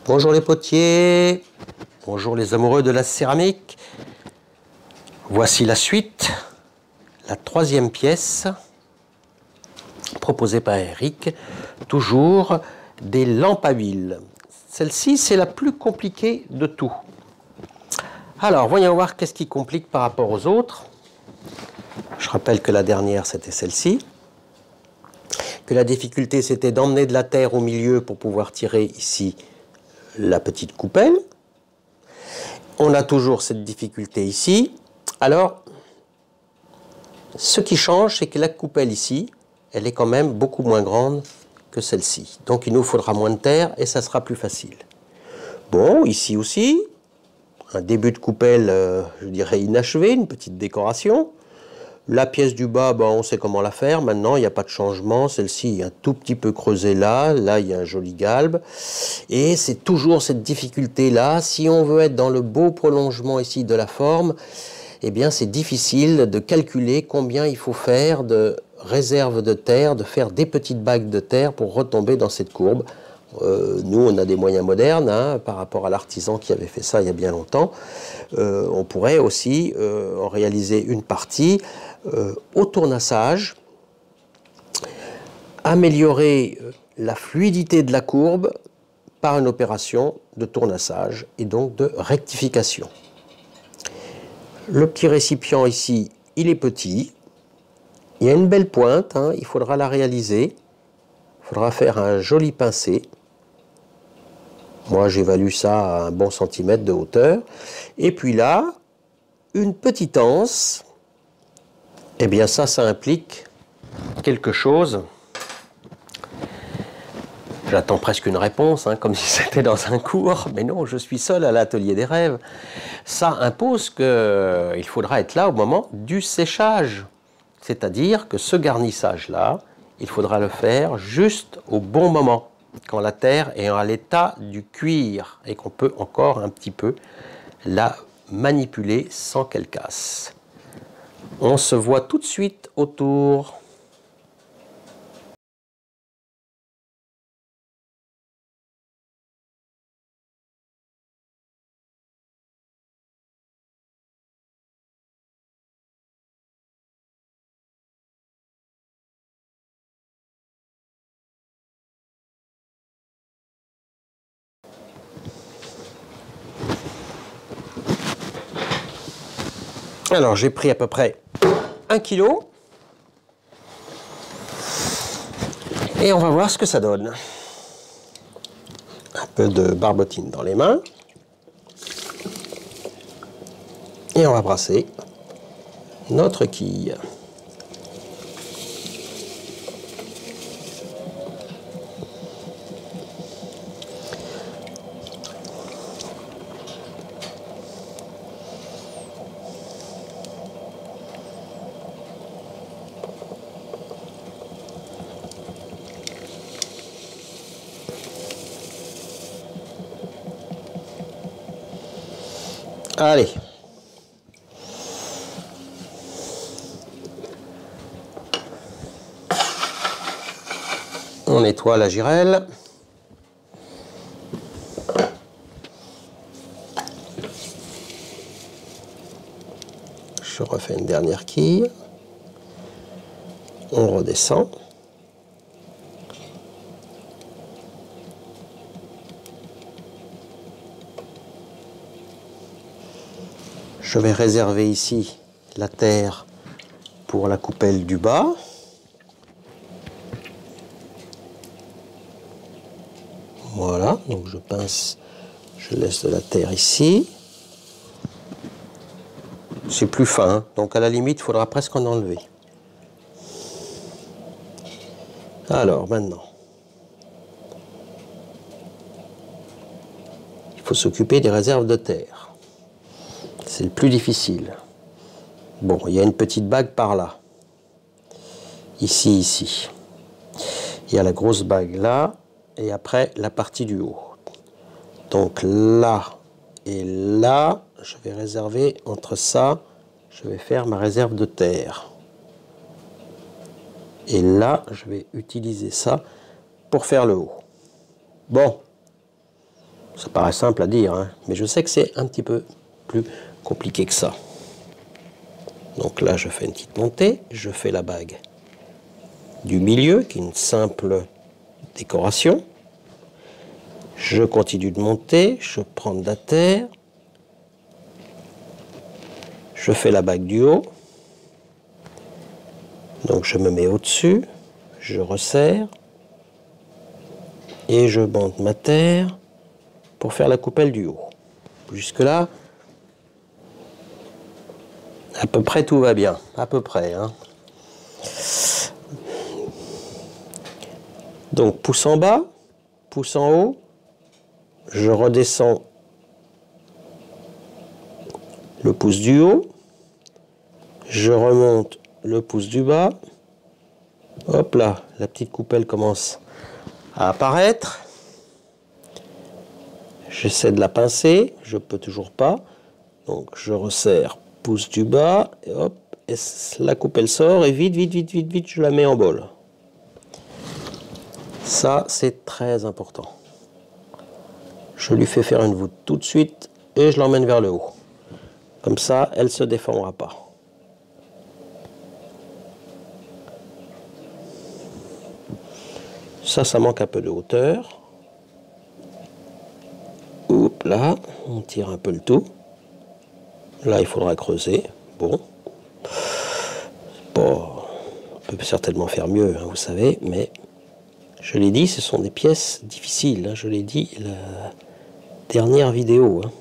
Bonjour les potiers, bonjour les amoureux de la céramique. Voici la suite, la troisième pièce proposée par Eric, toujours des lampes à huile. Celle-ci, c'est la plus compliquée de tout. Alors, voyons voir qu'est-ce qui complique par rapport aux autres. Je rappelle que la dernière, c'était celle-ci. Que la difficulté, c'était d'emmener de la terre au milieu pour pouvoir tirer ici la petite coupelle. On a toujours cette difficulté ici. Alors, ce qui change, c'est que la coupelle ici, elle est quand même beaucoup moins grande que celle-ci. Donc il nous faudra moins de terre et ça sera plus facile. Bon, ici aussi, un début de coupelle, je dirais inachevé, une petite décoration. La pièce du bas, on sait comment la faire. Maintenant, il n'y a pas de changement. Celle-ci, il y a un tout petit peu creusé là. Là, il y a un joli galbe. Et c'est toujours cette difficulté-là. Si on veut être dans le beau prolongement ici de la forme, eh bien, c'est difficile de calculer combien il faut faire de réserve de terre, de faire des petites bagues de terre pour retomber dans cette courbe. Nous, on a des moyens modernes par rapport à l'artisan qui avait fait ça il y a bien longtemps. On pourrait aussi en réaliser une partie au tournassage, améliorer la fluidité de la courbe par une opération de tournassage et donc de rectification. Le petit récipient ici, il est petit. Il y a une belle pointe, il faudra la réaliser. Il faudra faire un joli pincé. Moi, j'évalue ça à un bon centimètre de hauteur. Et puis là, une petite anse. Eh bien, ça implique quelque chose. J'attends presque une réponse, comme si c'était dans un cours. Mais non, je suis seul à l'atelier des rêves. Ça impose qu'il faudra être là au moment du séchage. C'est-à-dire que ce garnissage-là, il faudra le faire juste au bon moment, quand la terre est à l'état du cuir et qu'on peut encore un petit peu la manipuler sans qu'elle casse. On se voit tout de suite autour. Alors j'ai pris à peu près 1 kg et on va voir ce que ça donne. Un peu de barbotine dans les mains et on va brasser notre quille. Allez. On nettoie la girelle. Je refais une dernière quille. On redescend. Je vais réserver ici la terre pour la coupelle du bas. Voilà, donc je pince, je laisse de la terre ici. C'est plus fin, donc à la limite, il faudra presque en enlever. Alors, maintenant, il faut s'occuper des réserves de terre. C'est le plus difficile. Bon, il y a une petite bague par là. Ici. Il y a la grosse bague là, et après la partie du haut. Donc là et là, je vais réserver entre ça, je vais faire ma réserve de terre. Et là, je vais utiliser ça pour faire le haut. Bon. Ça paraît simple à dire, hein, mais je sais que c'est un petit peu plus compliqué que ça. Donc là, je fais une petite montée, je fais la bague du milieu, qui est une simple décoration. Je continue de monter, je prends de la terre, je fais la bague du haut, donc je me mets au-dessus, je resserre, et je monte ma terre pour faire la coupelle du haut. Jusque-là, à peu près tout va bien, à peu près, hein. Donc pouce en bas, pouce en haut, je redescends le pouce du haut, je remonte le pouce du bas, hop là, la petite coupelle commence à apparaître, j'essaie de la pincer, je peux toujours pas, donc je resserre pouce du bas, et hop, et la coupelle sort, et vite, vite, vite, vite, vite, je la mets en bol. Ça, c'est très important. Je lui fais faire une voûte tout de suite et je l'emmène vers le haut. Comme ça, elle ne se déformera pas. Ça manque un peu de hauteur. Oups, là, on tire un peu le tout. Là, il faudra creuser. Bon. Bon, on peut certainement faire mieux, hein, vous savez, mais... Je l'ai dit, ce sont des pièces difficiles, hein, je l'ai dit la dernière vidéo. Hein.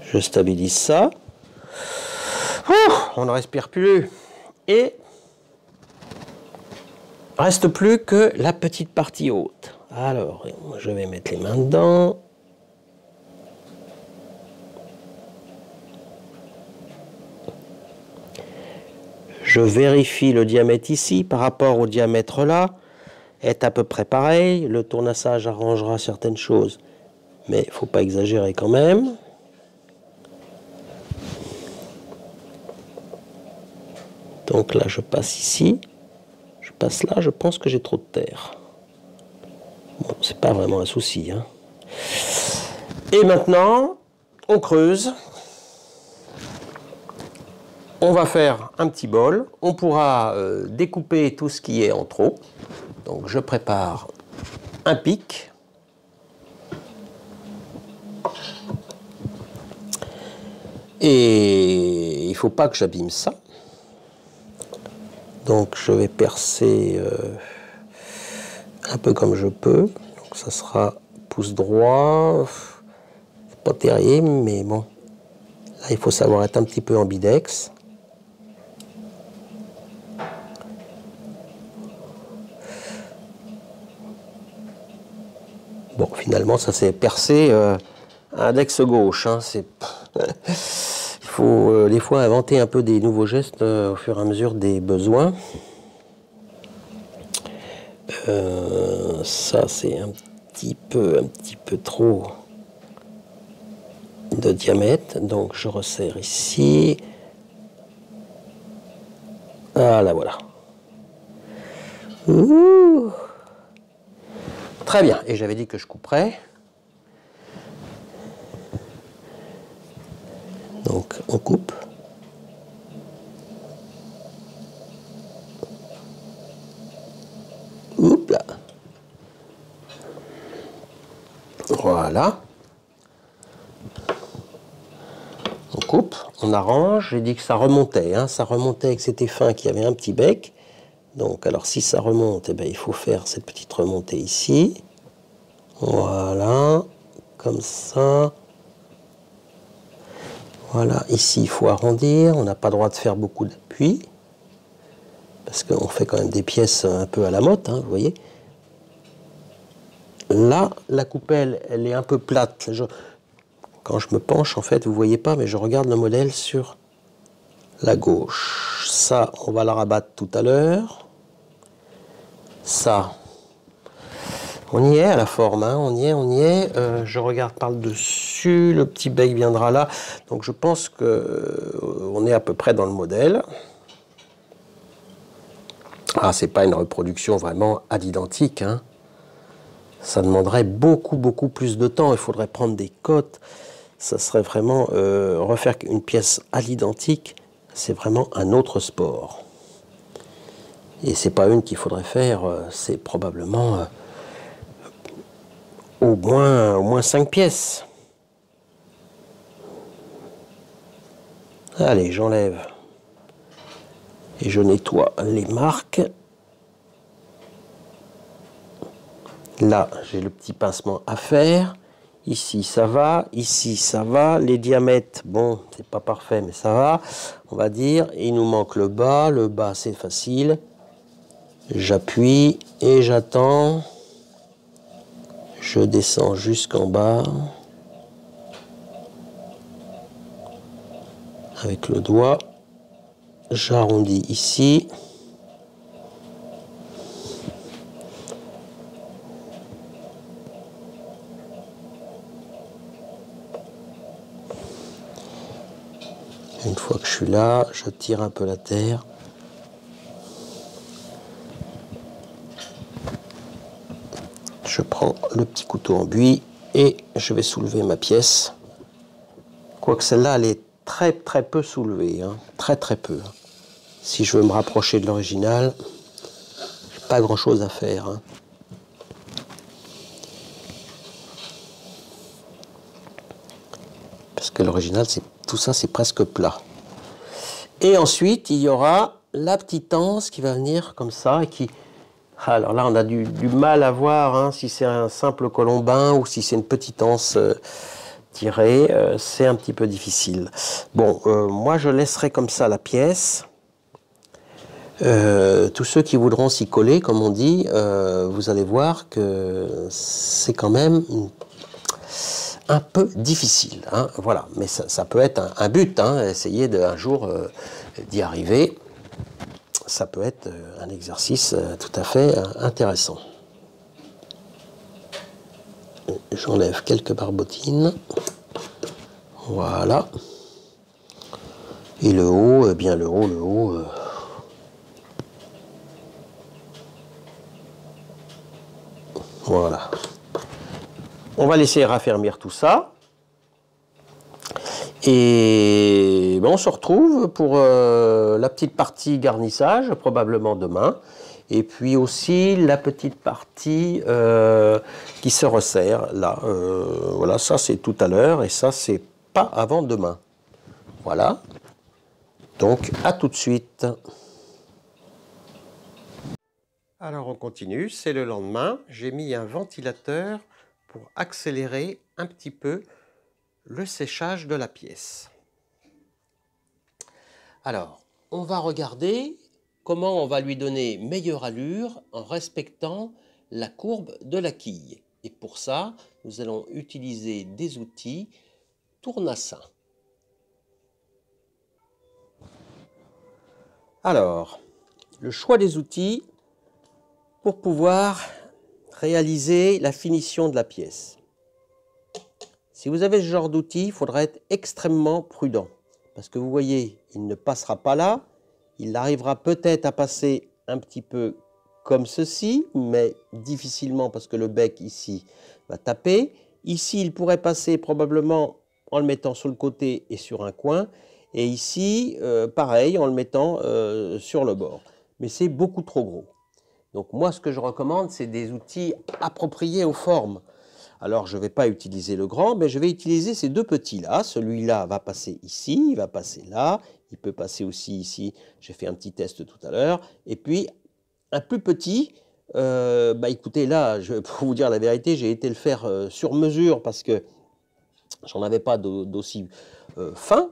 Je stabilise ça. On ne respire plus. Et reste plus que la petite partie haute. Alors, je vais mettre les mains dedans. Je vérifie le diamètre ici par rapport au diamètre là. Est à peu près pareil, le tournassage arrangera certaines choses, mais il ne faut pas exagérer quand même. Donc là, je passe ici, je passe là, je pense que j'ai trop de terre. Bon, c'est pas vraiment un souci, hein. Et maintenant, on creuse. On va faire un petit bol, on pourra découper tout ce qui est en trop. Donc je prépare un pic. Et il ne faut pas que j'abîme ça. Donc je vais percer un peu comme je peux. Donc ça sera pouce droit. C'est pas terrible, mais bon. Là, il faut savoir être un petit peu ambidex. Bon, finalement, ça s'est percé index gauche. Hein, il faut des fois inventer un peu des nouveaux gestes au fur et à mesure des besoins. Ça, c'est un petit peu trop de diamètre. Donc, je resserre ici. Ah, là, voilà. Ouh. Très bien, et j'avais dit que je couperais. Donc on coupe. Oups là. Voilà. On coupe, on arrange. J'ai dit que ça remontait, hein. Ça remontait, que c'était fin, qu'il y avait un petit bec. Donc, alors si ça remonte, eh bien, il faut faire cette petite remontée ici. Voilà, comme ça. Voilà, ici, il faut arrondir. On n'a pas le droit de faire beaucoup d'appui. Parce qu'on fait quand même des pièces un peu à la motte, hein, vous voyez. Là, la coupelle, elle est un peu plate. Quand je me penche, en fait, vous ne voyez pas, mais je regarde le modèle sur la gauche. Ça, on va la rabattre tout à l'heure. Ça, on y est à la forme, hein, on y est. Je regarde par le dessus, le petit bec viendra là. Donc je pense qu'on est à peu près dans le modèle. Ah, c'est pas une reproduction vraiment à l'identique, hein. Ça demanderait beaucoup plus de temps. Il faudrait prendre des cotes. Ça serait vraiment refaire une pièce à l'identique. C'est vraiment un autre sport. Et c'est pas une qu'il faudrait faire. C'est probablement au moins 5 pièces. Allez, j'enlève. Et je nettoie les marques. Là, j'ai le petit pincement à faire. Ici, ça va. Ici, ça va. Les diamètres, bon, c'est pas parfait, mais ça va. On va dire. Il nous manque le bas. Le bas, c'est facile. J'appuie et j'attends. Je descends jusqu'en bas. Avec le doigt. J'arrondis ici. Une fois que je suis là, je tire un peu la terre. Je prends le petit couteau en buis et je vais soulever ma pièce. Quoique celle-là, elle est très peu soulevée, hein. Très peu. Si je veux me rapprocher de l'original, j'ai pas grand-chose à faire, hein. Parce que l'original, tout ça, c'est presque plat. Et ensuite, il y aura la petite anse qui va venir comme ça et qui... Alors là, on a du mal à voir hein, si c'est un simple colombin ou si c'est une petite anse tirée. C'est un petit peu difficile. Bon, moi, je laisserai comme ça la pièce. Tous ceux qui voudront s'y coller, comme on dit, vous allez voir que c'est quand même un peu difficile. Hein, voilà, mais ça peut être un but, hein, essayer un jour d'y arriver. Ça peut être un exercice tout à fait intéressant. J'enlève quelques barbotines. Voilà. Et le haut, eh bien le haut. Voilà. On va laisser raffermir tout ça. Et ben on se retrouve pour la petite partie garnissage, probablement demain. Et puis aussi la petite partie qui se resserre, là. Voilà, ça c'est tout à l'heure et ça c'est pas avant demain. Voilà. Donc à tout de suite. Alors on continue, c'est le lendemain. J'ai mis un ventilateur pour accélérer un petit peu le séchage de la pièce. Alors, on va regarder comment on va lui donner meilleure allure en respectant la courbe de la quille. Et pour ça, nous allons utiliser des outils tournassin. Alors, le choix des outils pour pouvoir réaliser la finition de la pièce. Si vous avez ce genre d'outil, il faudra être extrêmement prudent. Parce que vous voyez, il ne passera pas là. Il arrivera peut-être à passer un petit peu comme ceci, mais difficilement parce que le bec ici va taper. Ici, il pourrait passer probablement en le mettant sur le côté et sur un coin. Et ici, pareil, en le mettant sur le bord. Mais c'est beaucoup trop gros. Donc moi, ce que je recommande, c'est des outils appropriés aux formes. Alors, je ne vais pas utiliser le grand, mais je vais utiliser ces deux petits-là. Celui-là va passer ici, il va passer là, il peut passer aussi ici. J'ai fait un petit test tout à l'heure. Et puis, un plus petit, écoutez, là, pour vous dire la vérité, j'ai été le faire sur mesure parce que j'en avais pas d'aussi fin.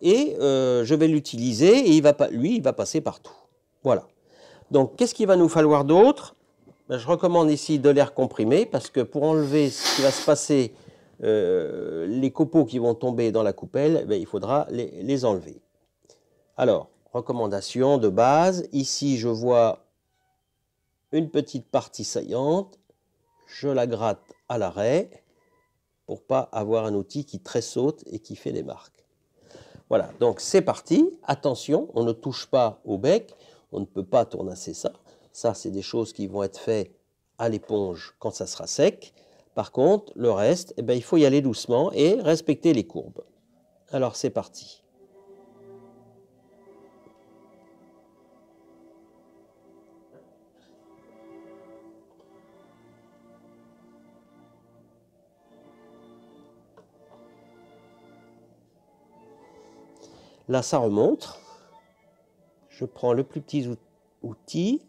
Et je vais l'utiliser et lui, il va passer partout. Voilà. Donc, qu'est-ce qu'il va nous falloir d'autre ? Je recommande ici de l'air comprimé parce que pour enlever ce qui va se passer, les copeaux qui vont tomber dans la coupelle, il faudra les enlever. Alors, recommandation de base, ici je vois une petite partie saillante, je la gratte à l'arrêt pour ne pas avoir un outil qui tressaute et qui fait des marques. Voilà, donc c'est parti, attention, on ne touche pas au bec, on ne peut pas tournasser ça. Ça, c'est des choses qui vont être faites à l'éponge quand ça sera sec. Par contre, le reste, eh ben, il faut y aller doucement et respecter les courbes. Alors c'est parti. Là, ça remonte. Je prends le plus petit outil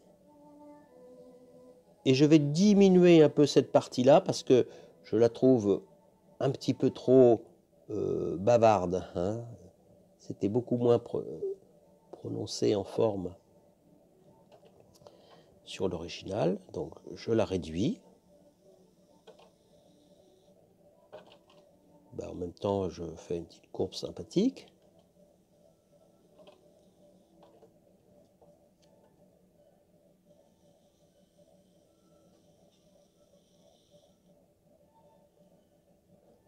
et je vais diminuer un peu cette partie-là parce que je la trouve un petit peu trop bavarde. Hein. C'était beaucoup moins prononcé en forme sur l'original. Donc, je la réduis. Ben, en même temps, je fais une petite courbe sympathique.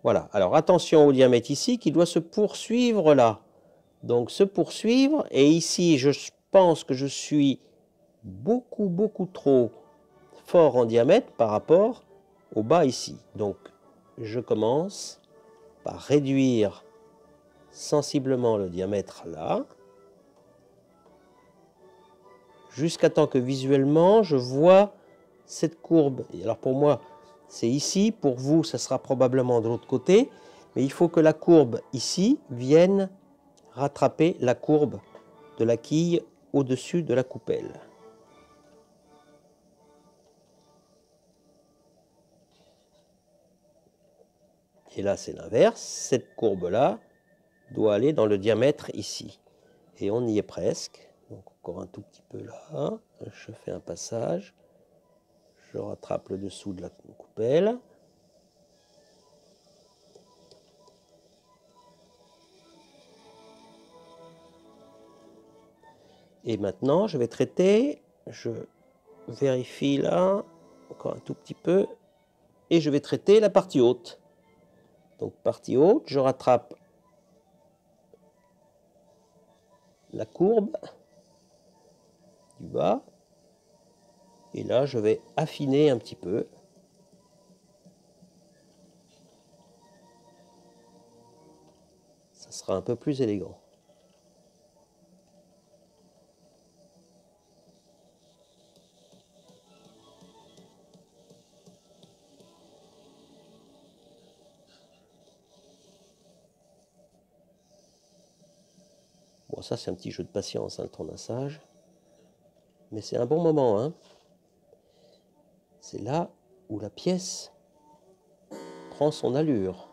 Voilà, alors attention au diamètre ici qui doit se poursuivre là. Donc se poursuivre, et ici je pense que je suis beaucoup trop fort en diamètre par rapport au bas ici. Donc je commence par réduire sensiblement le diamètre là, jusqu'à temps que visuellement je vois cette courbe. Et alors pour moi, c'est ici, pour vous, ça sera probablement de l'autre côté, mais il faut que la courbe ici vienne rattraper la courbe de la quille au-dessus de la coupelle. Et là, c'est l'inverse. Cette courbe-là doit aller dans le diamètre ici. Et on y est presque. Donc encore un tout petit peu là. Je fais un passage. Je rattrape le dessous de la coupelle. Et maintenant, je vais traiter. Je vérifie là, encore un tout petit peu. Et je vais traiter la partie haute. Donc partie haute, je rattrape la courbe du bas. Et là, je vais affiner un petit peu. Ça sera un peu plus élégant. Bon, ça, c'est un petit jeu de patience, hein, le tournassage. Mais c'est un bon moment. Hein. C'est là où la pièce prend son allure.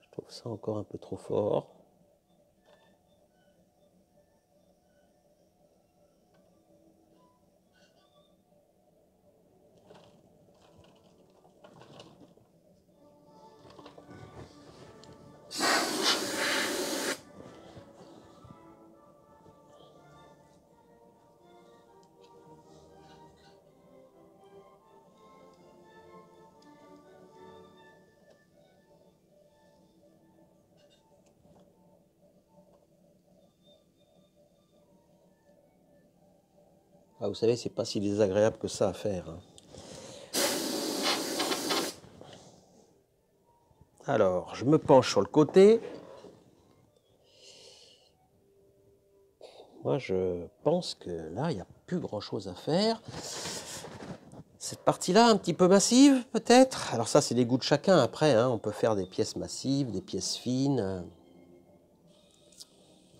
Je trouve ça encore un peu trop fort. Ah, vous savez, c'est pas si désagréable que ça à faire. Hein. Alors, je me penche sur le côté. Moi, je pense que là, il n'y a plus grand-chose à faire. Cette partie-là, un petit peu massive, peut-être. Alors ça, c'est des goûts de chacun. Après, hein, on peut faire des pièces massives, des pièces fines.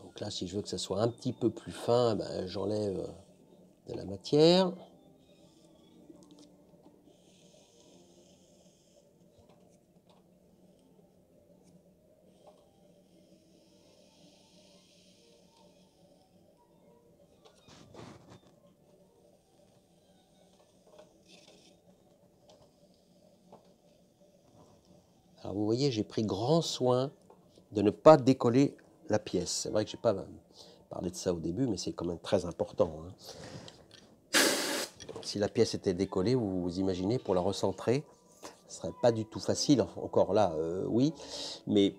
Donc là, si je veux que ça soit un petit peu plus fin, ben, j'enlève de la matière. Alors vous voyez, j'ai pris grand soin de ne pas décoller la pièce. C'est vrai que je n'ai pas parlé de ça au début, mais c'est quand même très important. Hein. Si la pièce était décollée, vous imaginez, pour la recentrer, ce serait pas du tout facile. Enfin, encore là, oui, mais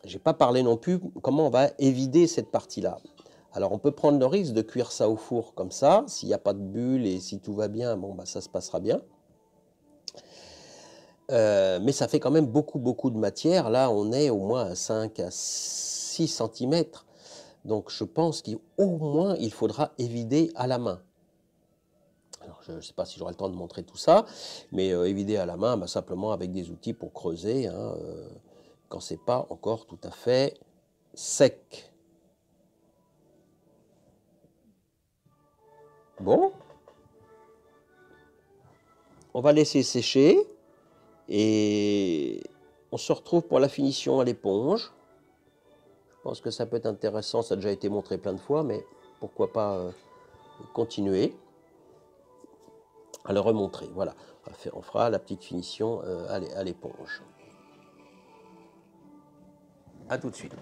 j'ai pas parlé non plus comment on va évider cette partie-là. Alors on peut prendre le risque de cuire ça au four comme ça, s'il n'y a pas de bulles et si tout va bien, bon bah ça se passera bien. Mais ça fait quand même beaucoup de matière. Là on est au moins à 5 à 6 cm. Donc je pense qu'au moins il faudra évider à la main. Alors je ne sais pas si j'aurai le temps de montrer tout ça, mais évider à la main, bah, simplement avec des outils pour creuser, hein, quand c'est pas encore tout à fait sec. Bon, on va laisser sécher et on se retrouve pour la finition à l'éponge. Je pense que ça peut être intéressant, ça a déjà été montré plein de fois, mais pourquoi pas continuer à le remontrer. Voilà, on fera la petite finition à l'éponge. A tout de suite.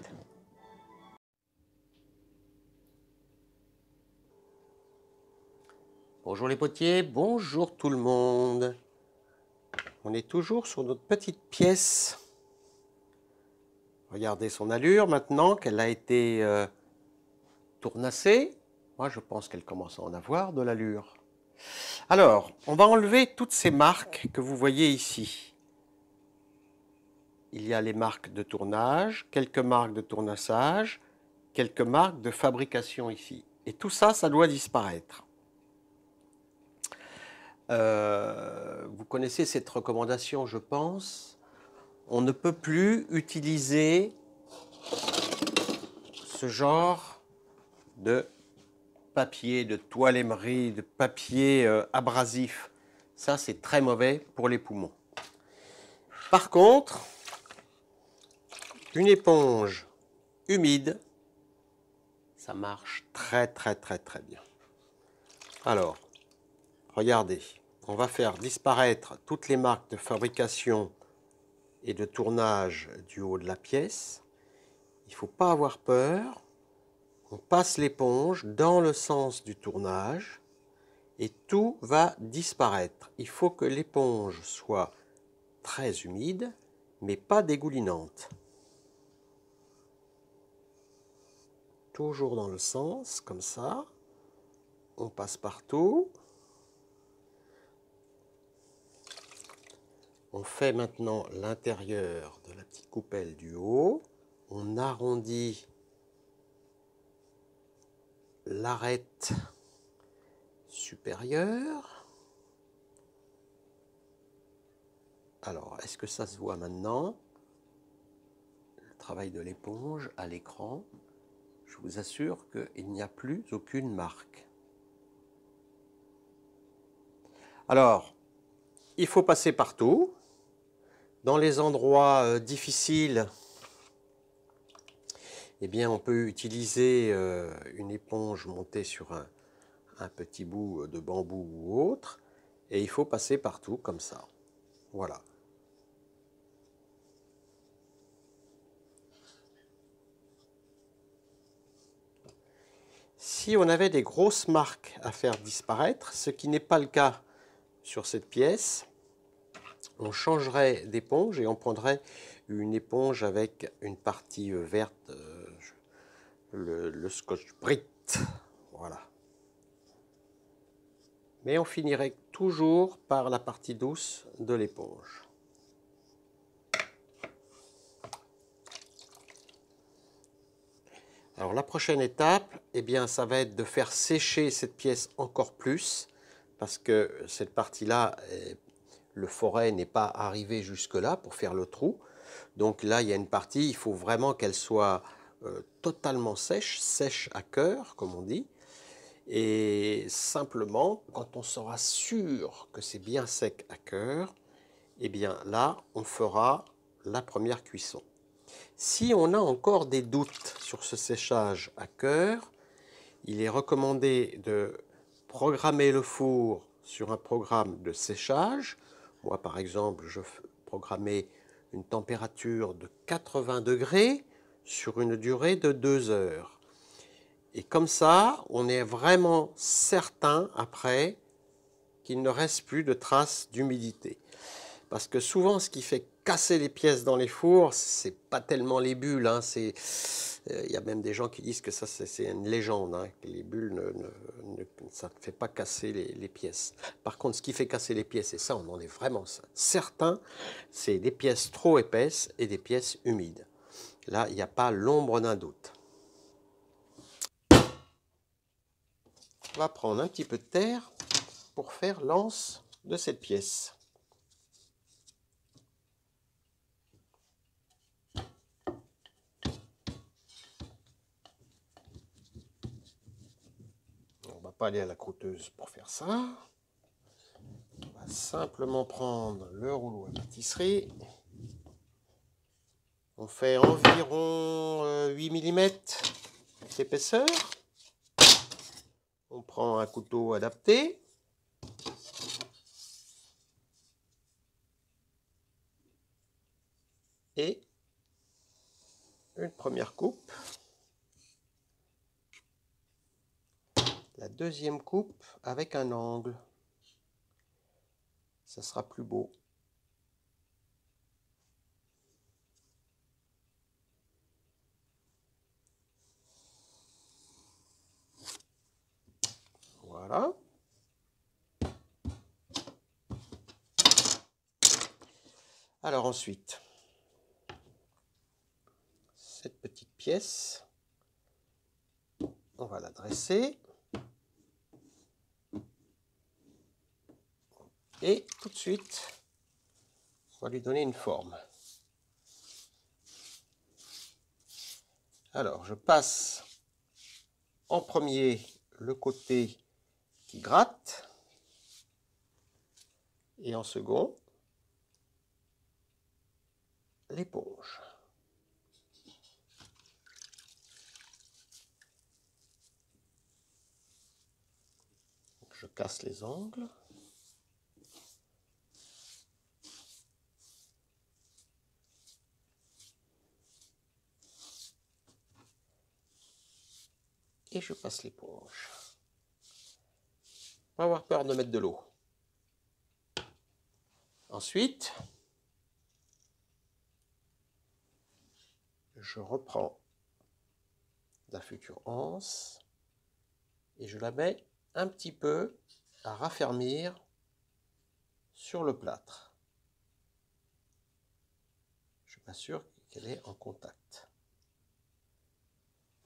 Bonjour les potiers, bonjour tout le monde. On est toujours sur notre petite pièce. Regardez son allure maintenant qu'elle a été tournassée. Moi je pense qu'elle commence à en avoir de l'allure. Alors, on va enlever toutes ces marques que vous voyez ici. Il y a les marques de tournage, quelques marques de tournassage, quelques marques de fabrication ici. Et tout ça, ça doit disparaître. Vous connaissez cette recommandation, je pense. On ne peut plus utiliser ce genre de papier, de toile émerie, de papier abrasif. Ça, c'est très mauvais pour les poumons. Par contre, une éponge humide, ça marche très bien. Alors, regardez, on va faire disparaître toutes les marques de fabrication et de tournage du haut de la pièce. Il ne faut pas avoir peur. On passe l'éponge dans le sens du tournage et tout va disparaître. Il faut que l'éponge soit très humide, mais pas dégoulinante. Toujours dans le sens, comme ça. On passe partout. On fait maintenant l'intérieur de la petite coupelle du haut. On arrondit l'arête supérieure. Alors, est-ce que ça se voit maintenant? Le travail de l'éponge à l'écran. Je vous assure qu'il n'y a plus aucune marque. Alors, il faut passer partout. Dans les endroits difficiles, eh bien, on peut utiliser une éponge montée sur un petit bout de bambou ou autre. Et il faut passer partout comme ça. Voilà. Si on avait des grosses marques à faire disparaître, ce qui n'est pas le cas sur cette pièce, on changerait d'éponge et on prendrait une éponge avec une partie verte, le Scotch-Brite. Voilà. Mais on finirait toujours par la partie douce de l'éponge. Alors la prochaine étape, eh bien, ça va être de faire sécher cette pièce encore plus, parce que cette partie-là, le forêt n'est pas arrivé jusque-là pour faire le trou. Donc là, il y a une partie, il faut vraiment qu'elle soit totalement sèche, sèche à cœur, comme on dit. Et simplement, quand on sera sûr que c'est bien sec à cœur, eh bien là, on fera la première cuisson. Si on a encore des doutes sur ce séchage à cœur, il est recommandé de programmer le four sur un programme de séchage. Moi, par exemple, je programmais une température de 80 degrés sur une durée de 2 heures. Et comme ça, on est vraiment certain après qu'il ne reste plus de traces d'humidité. Parce que souvent, ce qui fait casser les pièces dans les fours, c'est pas tellement les bulles. Hein, il y a même des gens qui disent que ça, c'est une légende. Hein, que les bulles, ça ne fait pas casser les pièces. Par contre, ce qui fait casser les pièces, et ça, on en est vraiment certain, c'est des pièces trop épaisses et des pièces humides. Là, il n'y a pas l'ombre d'un doute. On va prendre un petit peu de terre pour faire l'anse de cette pièce. On ne va pas aller à la croûteuse pour faire ça. On va simplement prendre le rouleau à pâtisserie. On fait environ 8 mm d'épaisseur. On prend un couteau adapté. Et une première coupe. La deuxième coupe avec un angle. Ça sera plus beau. Voilà. Alors ensuite, cette petite pièce, on va la dresser. Et tout de suite, on va lui donner une forme. Alors, je passe en premier le côté qui gratte et en second, l'éponge. Je casse les angles. Et je passe l'éponge. Pas avoir peur de mettre de l'eau. Ensuite, je reprends la future anse et je la mets un petit peu à raffermir sur le plâtre. Je m'assure qu'elle est en contact.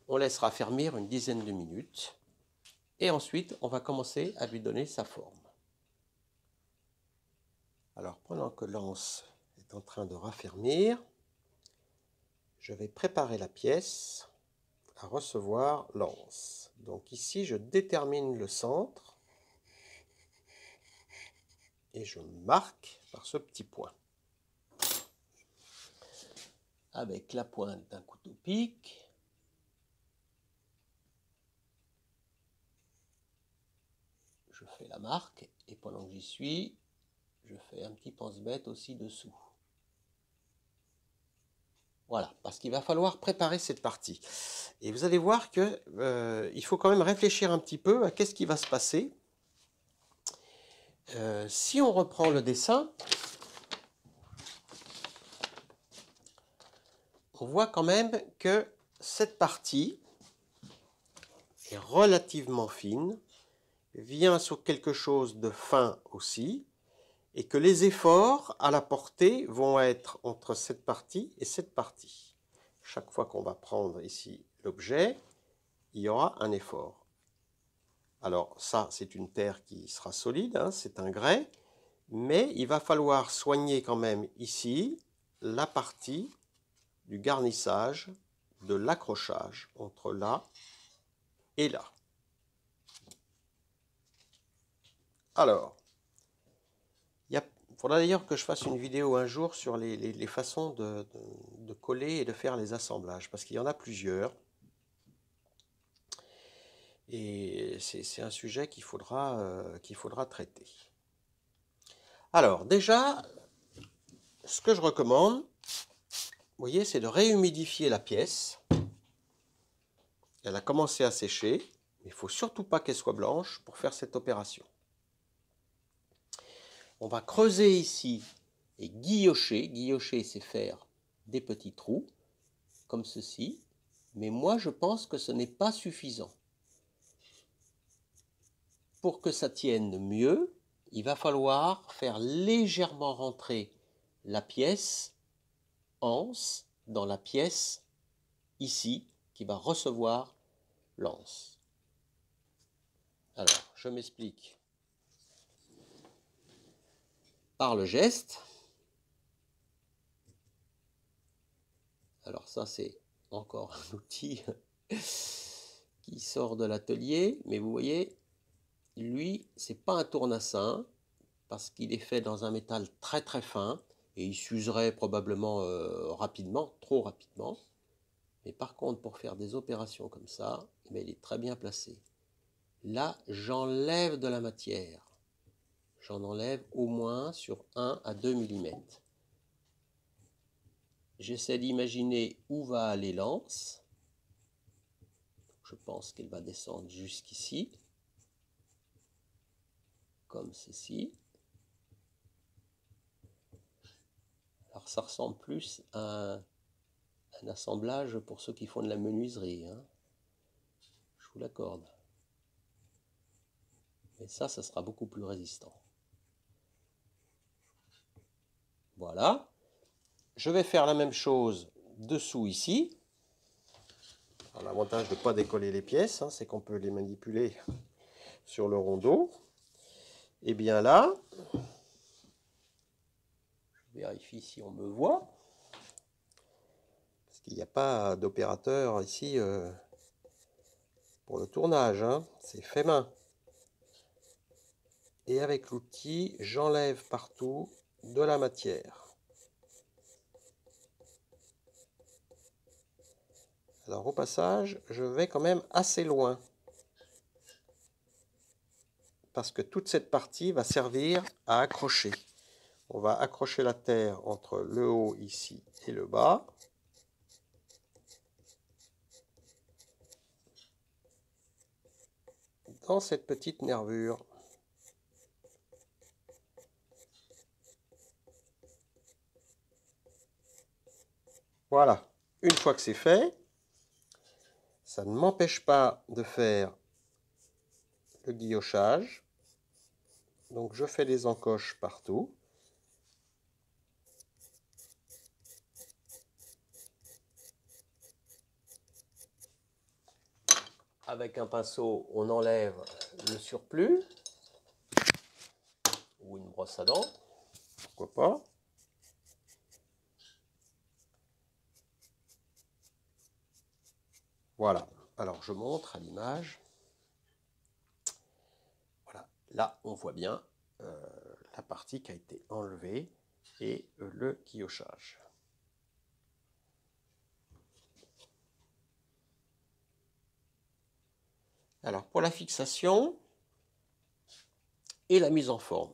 On laisse raffermir une dizaine de minutes et ensuite on va commencer à lui donner sa forme. Alors pendant que l'anse est en train de raffermir, je vais préparer la pièce à recevoir l'anse. Donc ici je détermine le centre et je marque par ce petit point. Avec la pointe d'un couteau pic, je fais la marque et pendant que j'y suis, je fais un petit pense-bête aussi dessous. Voilà, parce qu'il va falloir préparer cette partie. Et vous allez voir que il faut quand même réfléchir un petit peu à qu'est-ce qui va se passer. Si on reprend le dessin, on voit quand même que cette partie est relativement fine, vient sur quelque chose de fin aussi, et que les efforts à la portée vont être entre cette partie et cette partie. Chaque fois qu'on va prendre ici l'objet, il y aura un effort. Alors ça, c'est une terre qui sera solide, hein, c'est un grès, mais il va falloir soigner quand même ici la partie du garnissage, de l'accrochage entre là et là. Alors, il faudra d'ailleurs que je fasse une vidéo un jour sur les façons de coller et de faire les assemblages, parce qu'il y en a plusieurs. Et c'est un sujet qu'il faudra traiter. Alors, déjà, ce que je recommande, vous voyez, c'est de réhumidifier la pièce. Elle a commencé à sécher, mais il ne faut surtout pas qu'elle soit blanche pour faire cette opération. On va creuser ici et guillocher. Guillocher, c'est faire des petits trous, comme ceci. Mais moi, je pense que ce n'est pas suffisant. Pour que ça tienne mieux, il va falloir faire légèrement rentrer la pièce anse dans la pièce ici qui va recevoir l'anse. Alors, je m'explique par le geste. Alors ça, c'est encore un outil qui sort de l'atelier, mais vous voyez, lui, c'est pas un tournassin parce qu'il est fait dans un métal très très fin et il s'userait probablement rapidement, trop rapidement. Mais par contre, pour faire des opérations comme ça, eh bien, il est très bien placé. Là, j'enlève de la matière. J'en enlève au moins sur 1 à 2 mm. J'essaie d'imaginer où va aller l'anse. Je pense qu'elle va descendre jusqu'ici, comme ceci. Alors ça ressemble plus à un assemblage pour ceux qui font de la menuiserie, hein. Je vous l'accorde. Mais ça sera beaucoup plus résistant. Voilà. Je vais faire la même chose dessous ici. L'avantage de ne pas décoller les pièces, hein, c'est qu'on peut les manipuler sur le rondeau. Et bien là, je vérifie si on me voit. Parce qu'il n'y a pas d'opérateur ici pour le tournage, hein. C'est fait main. Et avec l'outil, j'enlève partout de la matière. Alors au passage, je vais quand même assez loin. Parce que toute cette partie va servir à accrocher. On va accrocher la terre entre le haut ici et le bas. Dans cette petite nervure. Voilà, une fois que c'est fait, ça ne m'empêche pas de faire le guillochage. Donc je fais des encoches partout. Avec un pinceau, on enlève le surplus. Ou une brosse à dents, pourquoi pas. Voilà, alors je montre à l'image. Voilà, là on voit bien la partie qui a été enlevée et le guillochage. Alors pour la fixation et la mise en forme,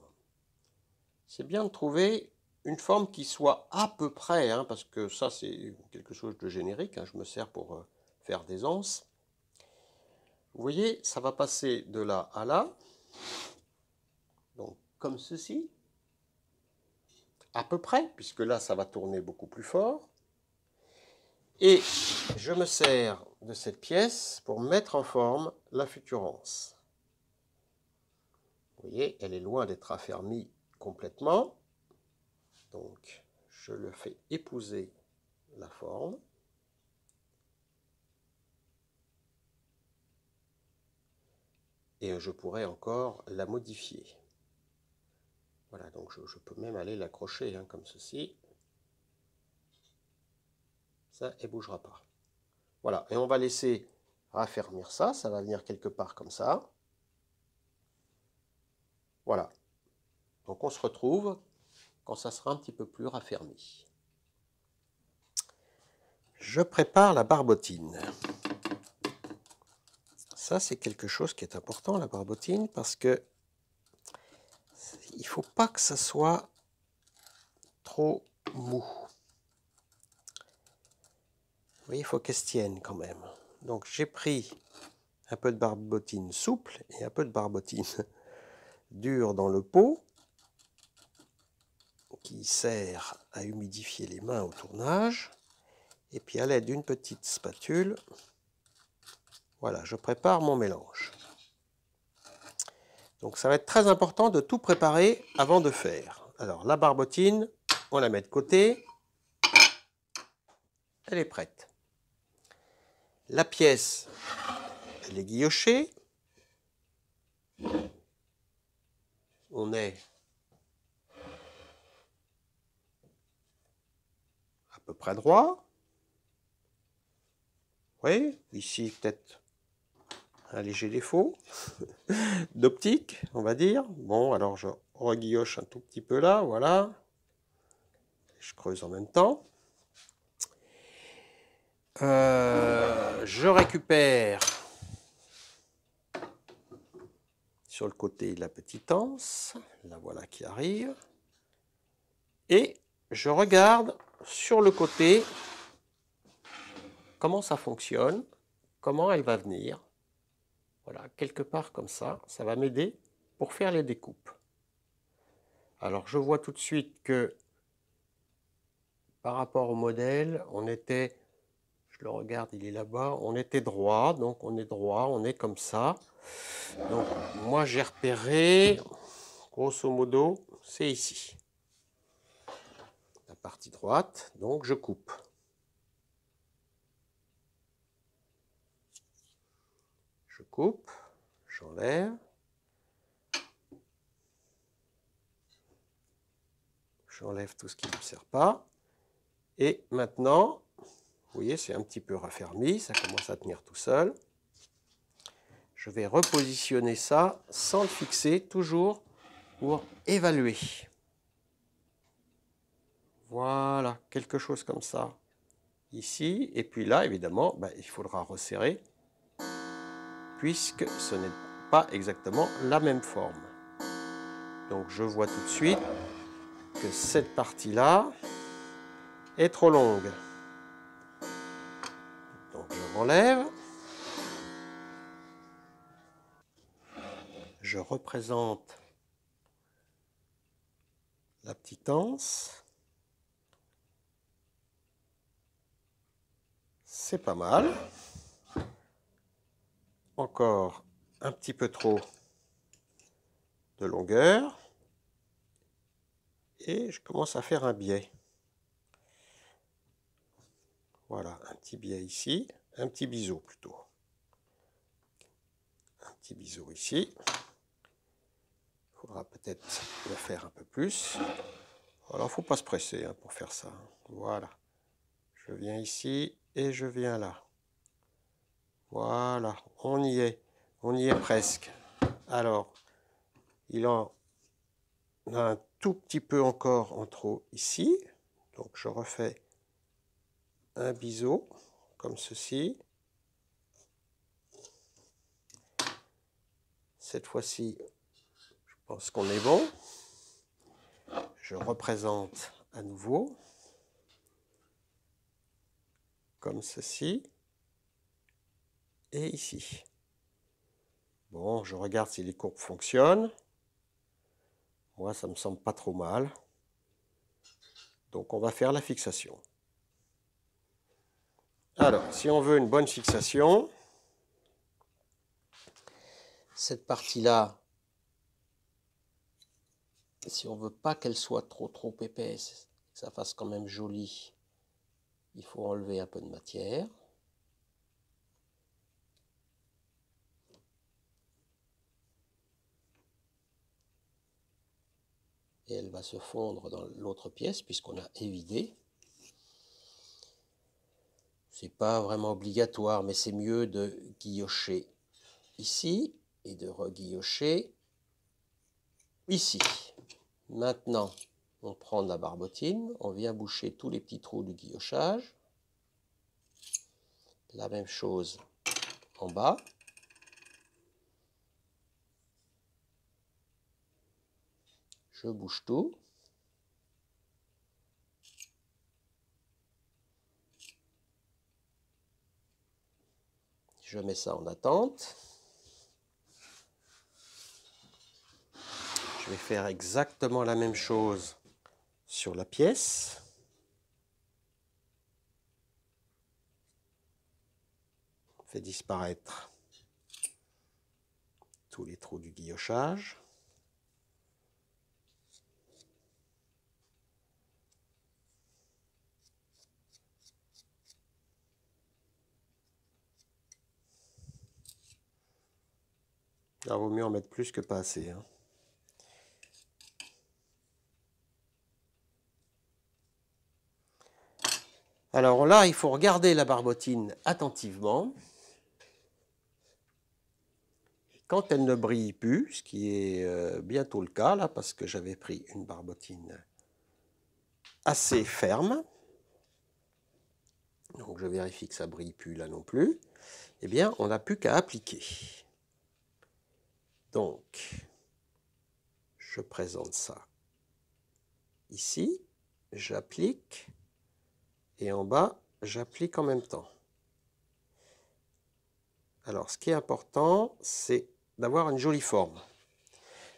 c'est bien de trouver une forme qui soit à peu près, hein, parce que ça c'est quelque chose de générique, hein, je me sers pour faire des anses. Vous voyez, ça va passer de là à là, donc comme ceci, à peu près, puisque là ça va tourner beaucoup plus fort. Et je me sers de cette pièce pour mettre en forme la future anse. Vous voyez, elle est loin d'être affermie complètement. Donc, je le fais épouser la forme. Et je pourrais encore la modifier. Voilà, donc je peux même aller l'accrocher, hein, comme ceci. Ça, elle ne bougera pas. Voilà, et on va laisser raffermir ça. Ça va venir quelque part comme ça. Voilà. Donc on se retrouve quand ça sera un petit peu plus raffermi. Je prépare la barbotine. Ça, c'est quelque chose qui est important, la barbotine, parce que il ne faut pas que ça soit trop mou. Vous voyez, il faut qu'elle se tienne quand même. Donc j'ai pris un peu de barbotine souple et un peu de barbotine dure dans le pot. qui sert à humidifier les mains au tournage. Et puis à l'aide d'une petite spatule, voilà, je prépare mon mélange. Donc ça va être très important de tout préparer avant de faire. Alors la barbotine, on la met de côté. Elle est prête. La pièce, elle est guillochée. On est à peu près droit. Oui, ici peut-être un léger défaut d'optique, on va dire. Bon, alors je reguilloche un tout petit peu là, voilà. Je creuse en même temps. Je récupère sur le côté la petite anse, la voilà qui arrive. Et je regarde sur le côté comment ça fonctionne, comment elle va venir. Voilà, quelque part comme ça, ça va m'aider pour faire les découpes. Alors je vois tout de suite que par rapport au modèle, on était, je le regarde, il est là-bas, on était droit, donc on est droit, on est comme ça. Donc moi j'ai repéré, grosso modo, c'est ici. La partie droite, donc je coupe. Je coupe, j'enlève. J'enlève tout ce qui ne me sert pas. Et maintenant, vous voyez, c'est un petit peu raffermi, ça commence à tenir tout seul. Je vais repositionner ça sans le fixer, toujours pour évaluer. Voilà, quelque chose comme ça. Ici, et puis là, évidemment, il faudra resserrer, puisque ce n'est pas exactement la même forme. Donc je vois tout de suite que cette partie-là est trop longue. Donc je m'enlève. Je représente la petite anse. C'est pas mal. Encore un petit peu trop de longueur. Et je commence à faire un biais. Voilà, un petit biais ici, un petit biseau plutôt. Un petit biseau ici. Il faudra peut-être le faire un peu plus. Alors, il ne faut pas se presser pour faire ça. Voilà. Je viens ici et je viens là. Voilà, on y est presque. Alors, il en a un tout petit peu encore en trop ici. Donc, je refais un biseau comme ceci. Cette fois-ci, je pense qu'on est bon. Je représente à nouveau comme ceci et ici. Bon, je regarde si les courbes fonctionnent. Moi, ça me semble pas trop mal. Donc, on va faire la fixation. Alors, si on veut une bonne fixation, cette partie-là, si on ne veut pas qu'elle soit trop épaisse, que ça fasse quand même joli, il faut enlever un peu de matière. Et elle va se fondre dans l'autre pièce puisqu'on a évidé. C'est pas vraiment obligatoire, mais c'est mieux de guillocher ici et de reguillocher ici. Maintenant, on prend de la barbotine, on vient boucher tous les petits trous du guillochage. La même chose en bas. Je bouge tout. Je mets ça en attente. Je vais faire exactement la même chose sur la pièce. On fait disparaître tous les trous du guillochage. Il vaut mieux en mettre plus que pas assez, hein. Alors là, il faut regarder la barbotine attentivement. Quand elle ne brille plus, ce qui est bientôt le cas, là, parce que j'avais pris une barbotine assez ferme, donc je vérifie que ça ne brille plus là non plus, eh bien, on n'a plus qu'à appliquer. Donc, je présente ça ici, j'applique, et en bas, j'applique en même temps. Alors, ce qui est important, c'est d'avoir une jolie forme.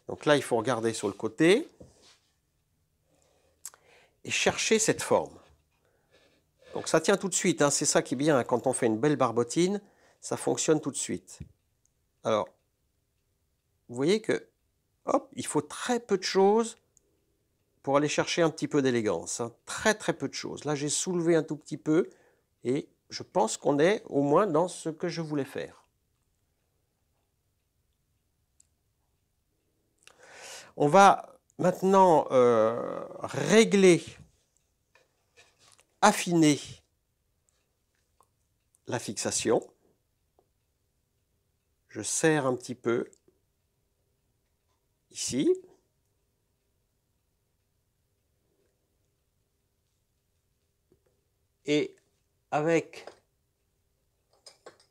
Donc là, il faut regarder sur le côté et chercher cette forme. Donc ça tient tout de suite, hein, c'est ça qui est bien, hein, quand on fait une belle barbotine, ça fonctionne tout de suite. Alors, vous voyez que, hop, il faut très peu de choses pour aller chercher un petit peu d'élégance, hein. Très très peu de choses. Là, j'ai soulevé un tout petit peu et je pense qu'on est au moins dans ce que je voulais faire. On va maintenant régler, affiner la fixation. Je serre un petit peu ici. Et avec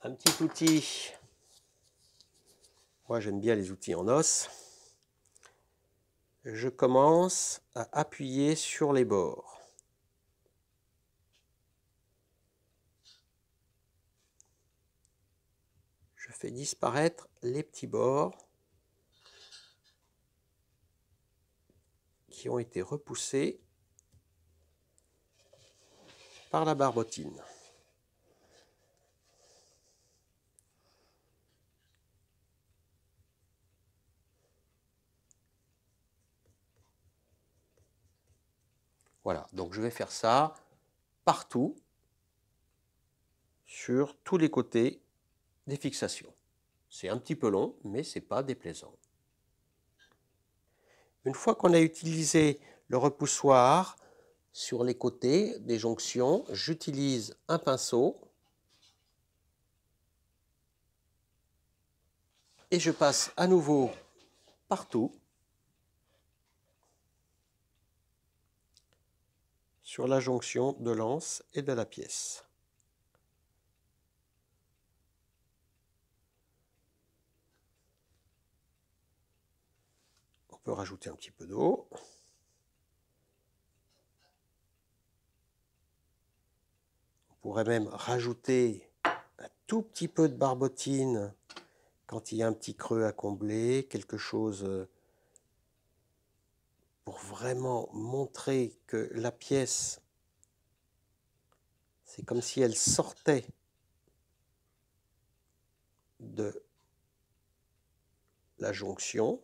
un petit outil, moi j'aime bien les outils en os, je commence à appuyer sur les bords. Je fais disparaître les petits bords qui ont été repoussés par la barbotine. Voilà, donc je vais faire ça partout, sur tous les côtés des fixations. C'est un petit peu long, mais ce n'est pas déplaisant. Une fois qu'on a utilisé le repoussoir sur les côtés des jonctions, j'utilise un pinceau et je passe à nouveau partout sur la jonction de l'anse et de la pièce. On peut rajouter un petit peu d'eau. On pourrait même rajouter un tout petit peu de barbotine quand il y a un petit creux à combler, quelque chose pour vraiment montrer que la pièce, c'est comme si elle sortait de la jonction.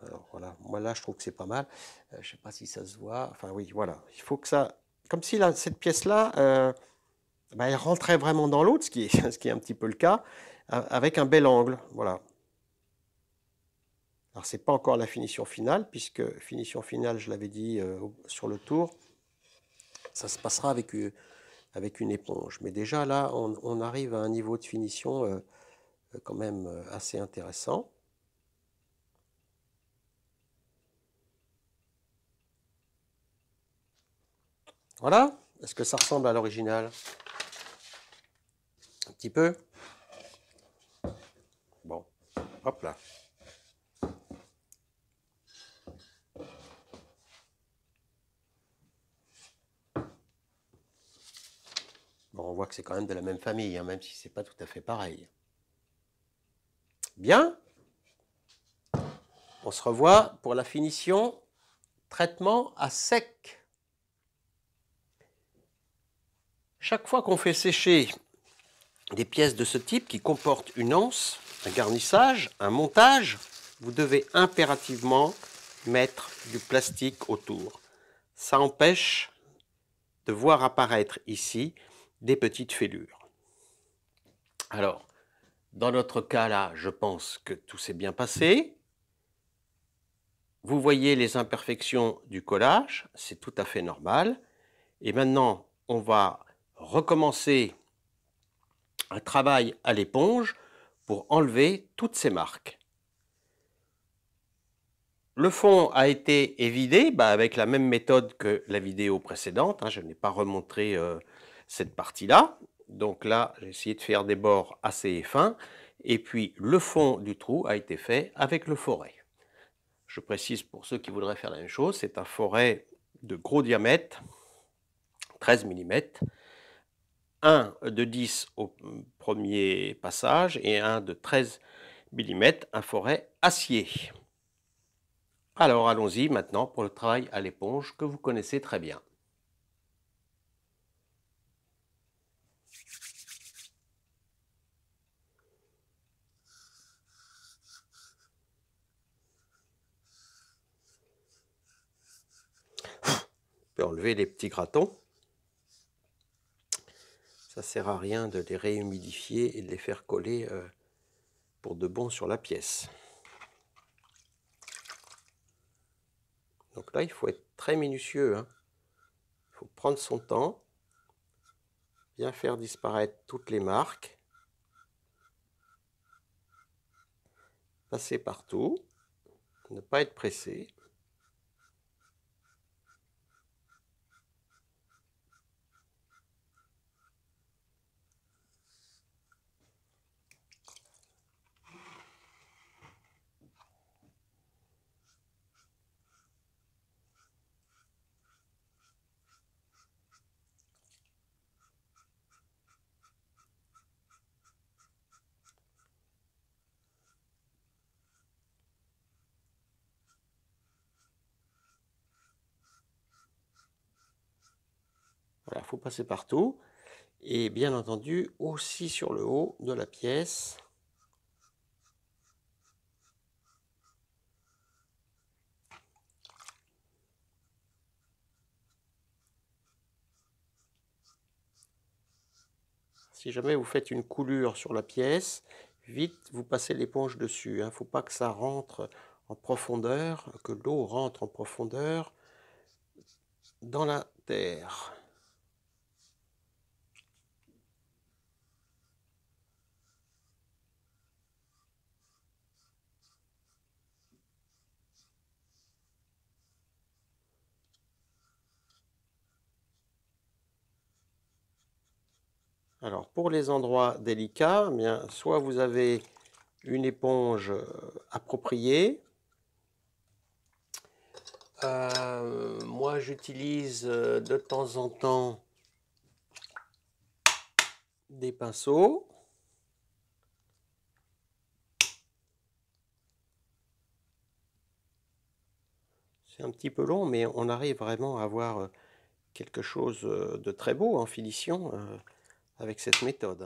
Alors voilà, moi là je trouve que c'est pas mal. Je ne sais pas si ça se voit. Enfin oui, voilà. Il faut que ça, comme si là, cette pièce-là, elle rentrait vraiment dans l'autre, ce qui est un petit peu le cas, avec un bel angle. Voilà. Alors c'est pas encore la finition finale, puisque finition finale, je l'avais dit sur le tour, ça se passera avec une éponge. Mais déjà là, on arrive à un niveau de finition quand même assez intéressant. Voilà. Est-ce que ça ressemble à l'original? Un petit peu. Bon, hop là. Bon, on voit que c'est quand même de la même famille, hein, même si c'est pas tout à fait pareil. Bien. On se revoit pour la finition, traitement à sec. Chaque fois qu'on fait sécher des pièces de ce type qui comportent une anse, un garnissage, un montage, vous devez impérativement mettre du plastique autour. Ça empêche de voir apparaître ici des petites fêlures. Alors, dans notre cas là, je pense que tout s'est bien passé. Vous voyez les imperfections du collage, c'est tout à fait normal. Et maintenant, on va recommencer un travail à l'éponge pour enlever toutes ces marques. Le fond a été évidé avec la même méthode que la vidéo précédente. Je n'ai pas remontré cette partie-là. Donc là, j'ai essayé de faire des bords assez fins. Et puis, le fond du trou a été fait avec le forêt. Je précise pour ceux qui voudraient faire la même chose, c'est un forêt de gros diamètre, 13 mm, un de 10 au premier passage et un de 13 mm, un forêt acier. Alors allons-y maintenant pour le travail à l'éponge que vous connaissez très bien. On peut enlever les petits gratons. Ça ne sert à rien de les réhumidifier et de les faire coller pour de bon sur la pièce. Donc là, il faut être très minutieux. Il faut prendre son temps, bien faire disparaître toutes les marques, passer partout, ne pas être pressé. Voilà, il faut passer partout. Et bien entendu, aussi sur le haut de la pièce. Si jamais vous faites une coulure sur la pièce, vite vous passez l'éponge dessus. Il ne faut pas que ça rentre en profondeur, que l'eau rentre en profondeur dans la terre. Alors pour les endroits délicats, soit vous avez une éponge appropriée. Moi j'utilise de temps en temps des pinceaux. C'est un petit peu long, mais on arrive vraiment à avoir quelque chose de très beau en finition avec cette méthode. Je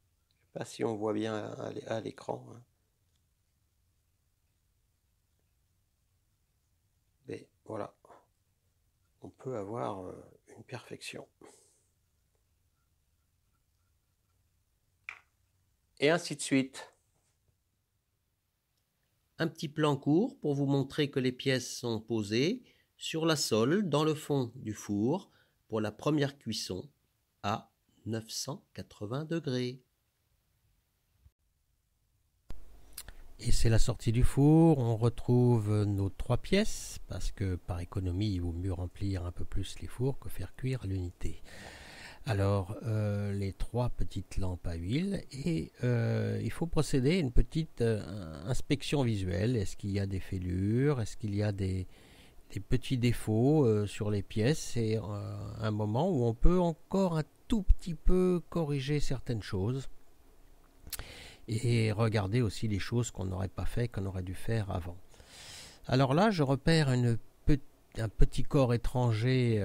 ne sais pas si on voit bien à l'écran. Mais voilà, on peut avoir une perfection. Et ainsi de suite. Un petit plan court pour vous montrer que les pièces sont posées sur la sole dans le fond du four pour la première cuisson à 980 degrés. Et c'est la sortie du four, on retrouve nos 3 pièces, parce que par économie, il vaut mieux remplir un peu plus les fours que faire cuire à l'unité. Alors, les 3 petites lampes à huile, et il faut procéder à une petite inspection visuelle. Est-ce qu'il y a des fêlures? Est-ce qu'il y a des petits défauts sur les pièces? C'est un moment où on peut encore un tout petit peu corriger certaines choses et regarder aussi les choses qu'on n'aurait pas fait, qu'on aurait dû faire avant. Alors là, je repère un petit corps étranger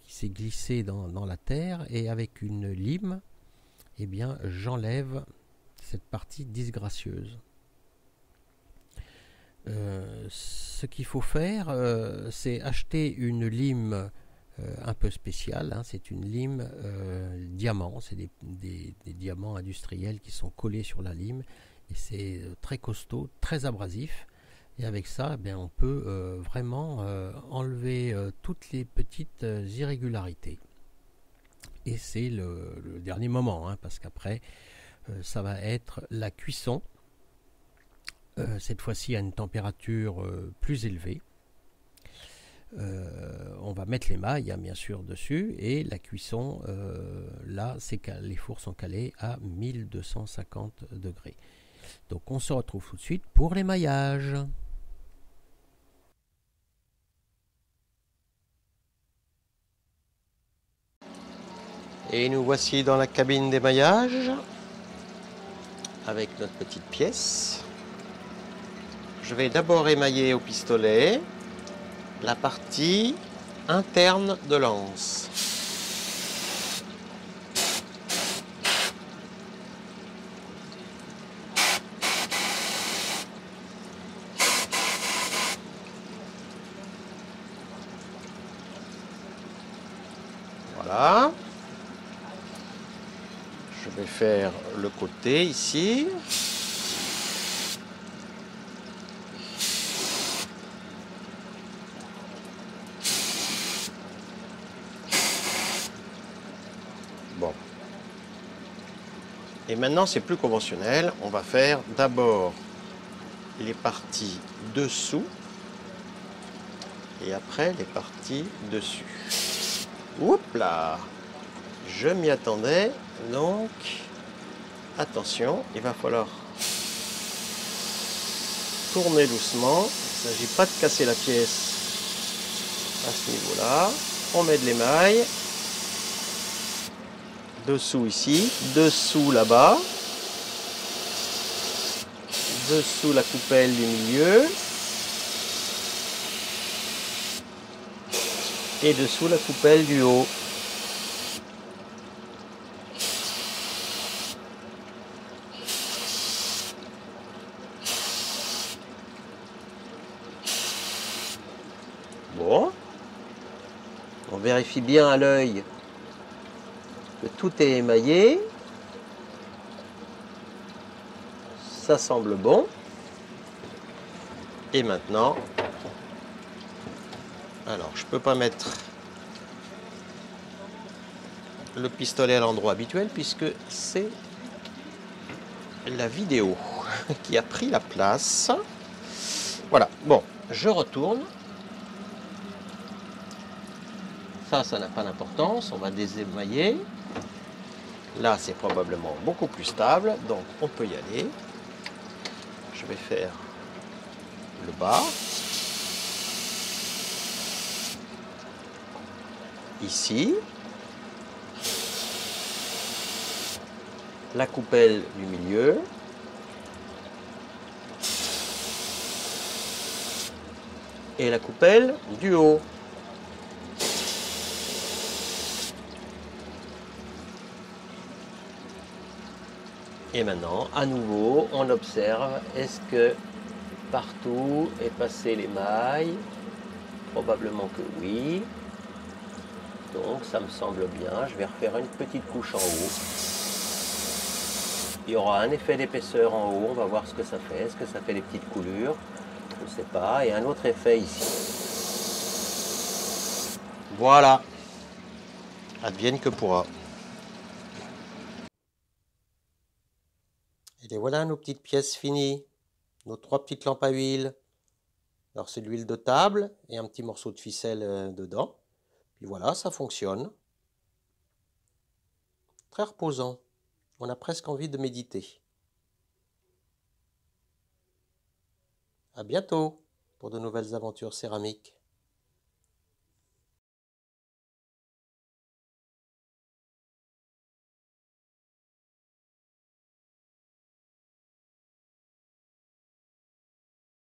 qui s'est glissé dans la terre, et avec une lime, eh bien, j'enlève cette partie disgracieuse. Ce qu'il faut faire, c'est acheter une lime un peu spéciale, hein. C'est une lime diamant, c'est des diamants industriels qui sont collés sur la lime, et c'est très costaud, très abrasif. Et avec ça, eh bien, on peut vraiment enlever toutes les petites irrégularités. Et c'est le dernier moment, hein, parce qu'après, ça va être la cuisson. Cette fois-ci à une température plus élevée. On va mettre les mailles, hein, bien sûr, dessus, et la cuisson, là, les fours sont calés à 1250 degrés. Donc on se retrouve tout de suite pour l'émaillage. Et nous voici dans la cabine d'émaillage avec notre petite pièce. Je vais d'abord émailler au pistolet la partie interne de l'anse. Voilà. Je vais faire le côté ici. Bon. Et maintenant, c'est plus conventionnel. On va faire d'abord les parties dessous et après les parties dessus. Oups là! Je m'y attendais, donc attention, il va falloir tourner doucement. Il ne s'agit pas de casser la pièce à ce niveau-là. On met de l'émail. Dessous ici, dessous là-bas, dessous la coupelle du milieu et dessous la coupelle du haut. Bon, on vérifie bien à l'œil que tout est émaillé. Ça semble bon. Et maintenant, alors je peux pas mettre le pistolet à l'endroit habituel puisque c'est la vidéo qui a pris la place. Voilà, bon, je retourne. Ça n'a pas d'importance, on va désémailler. Là, c'est probablement beaucoup plus stable, donc on peut y aller. Je vais faire le bas. Ici. La coupelle du milieu. Et la coupelle du haut. Et maintenant, à nouveau, on observe, est-ce que partout est passé l'émail? Probablement que oui. Donc ça me semble bien. Je vais refaire une petite couche en haut. Il y aura un effet d'épaisseur en haut. On va voir ce que ça fait. Est-ce que ça fait des petites coulures? Je ne sais pas. Et un autre effet ici. Voilà. Advienne que pourra. Et les voilà nos petites pièces finies. Nos 3 petites lampes à huile. Alors c'est de l'huile de table et un petit morceau de ficelle dedans. Puis voilà, ça fonctionne. Très reposant. On a presque envie de méditer. À bientôt pour de nouvelles aventures céramiques.